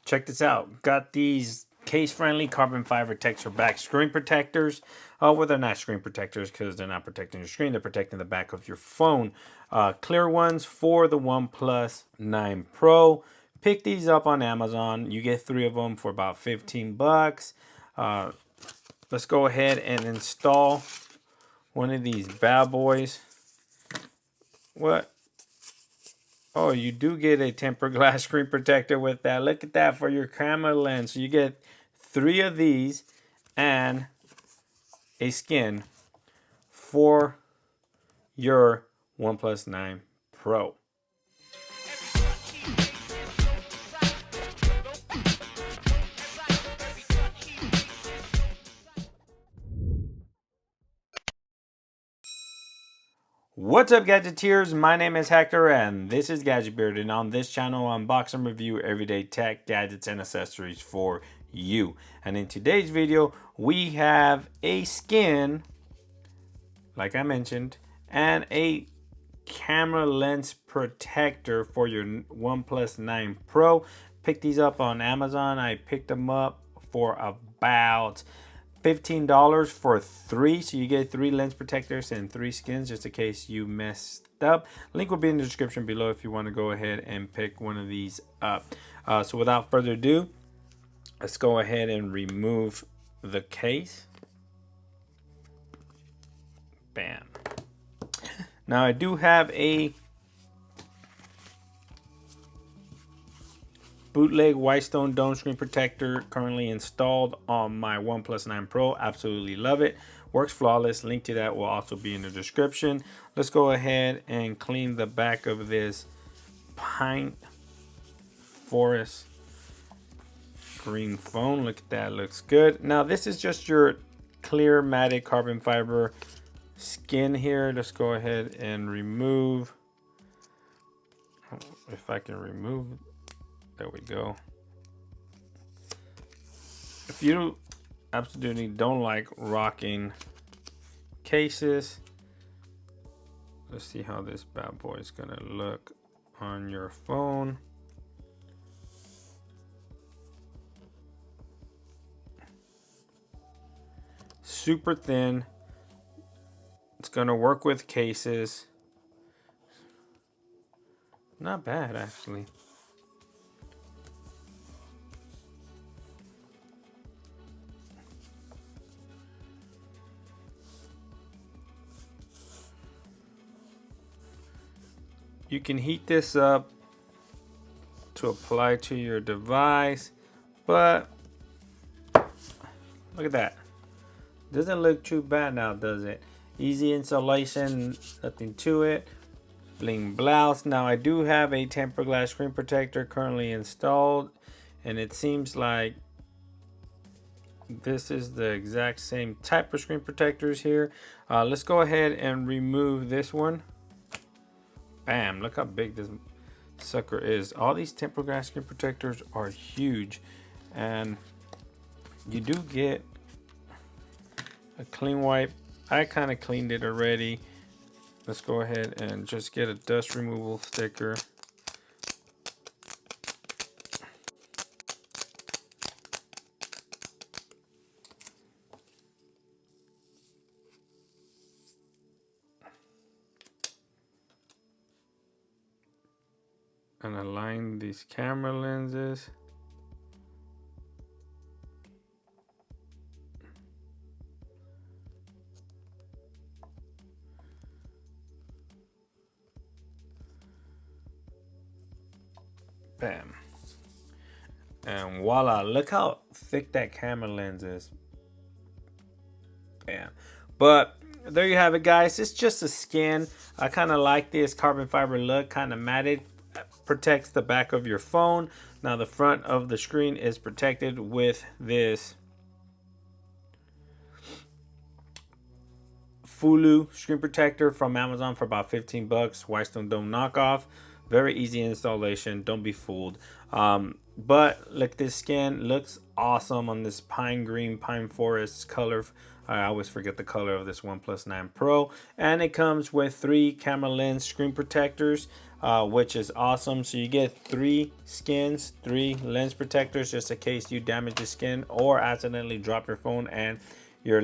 check this out. Got these case-friendly carbon fiber texture back screen protectors. Well, they're not screen protectors because they're not protecting your screen. They're protecting the back of your phone. Clear ones for the OnePlus 9 Pro. Pick these up on Amazon. You get 3 of them for about 15 bucks. Let's go ahead and install one of these bad boys. What? Oh, you do get a tempered glass screen protector with that. Look at that for your camera lens. So you get 3 of these and a skin for your OnePlus 9 Pro. What's up, Gadgeteers? My name is Hector and this is Gadget Beard, and on this channel I unbox and review everyday tech, gadgets, and accessories for you. And in today's video we have a skin, like I mentioned, and a camera lens protector for your OnePlus 9 Pro. Picked these up on Amazon. I picked them up for about $15 for 3, so you get 3 lens protectors and 3 skins just in case you messed up. Link will be in the description below if you want to go ahead and pick one of these up. So without further ado, let's go ahead and remove the case. Bam. Now I do have a bootleg Whitestone dome screen protector currently installed on my OnePlus 9 Pro. Absolutely love it. Works flawless. Link to that will also be in the description. Let's go ahead and clean the back of this pine forest green phone. Look at that. Looks good. Now this is just your clear matte carbon fiber skin here. Let's go ahead and remove, if I can remove it. There we go. If you absolutely don't like rocking cases, let's see how this bad boy is gonna look on your phone. Super thin. It's gonna work with cases. Not bad, actually. You can heat this up to apply to your device, but look at that. Doesn't look too bad now, does it? Easy installation, nothing to it. Bling blouse. Now I do have a tempered glass screen protector currently installed, and it seems like this is the exact same type of screen protectors here. Let's go ahead and remove this one. Bam, look how big this sucker is. All these tempered glass screen protectors are huge, and you do get a clean wipe. I kind of cleaned it already. Let's go ahead and just get a dust removal sticker. And align these camera lenses. Bam. And voila, look how thick that camera lens is. Bam. But there you have it, guys. It's just a skin. I kind of like this carbon fiber look, kind of matted. Protects the back of your phone. Now the front of the screen is protected with this Fulu screen protector from Amazon for about 15 bucks. Whitestone Dome knockoff. Very easy installation. Don't be fooled. But look, this skin looks awesome on this pine green, pine forest color. I always forget the color of this OnePlus 9 Pro. And it comes with 3 camera lens screen protectors. which is awesome. So you get 3 skins, 3 lens protectors, just in case you damage the skin or accidentally drop your phone and your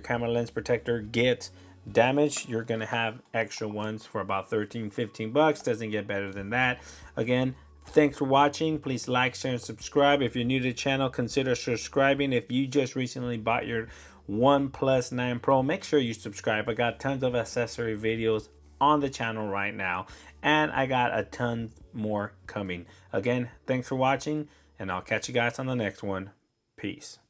camera lens protector gets damaged. You're gonna have extra ones for about 13-15 bucks. Doesn't get better than that. Again, thanks for watching. Please like, share, and subscribe. If you're new to the channel, consider subscribing. If you just recently bought your OnePlus 9 Pro, make sure you subscribe. I got tons of accessory videos on the channel right now, and I got a ton more coming. Again, thanks for watching, and I'll catch you guys on the next one. Peace.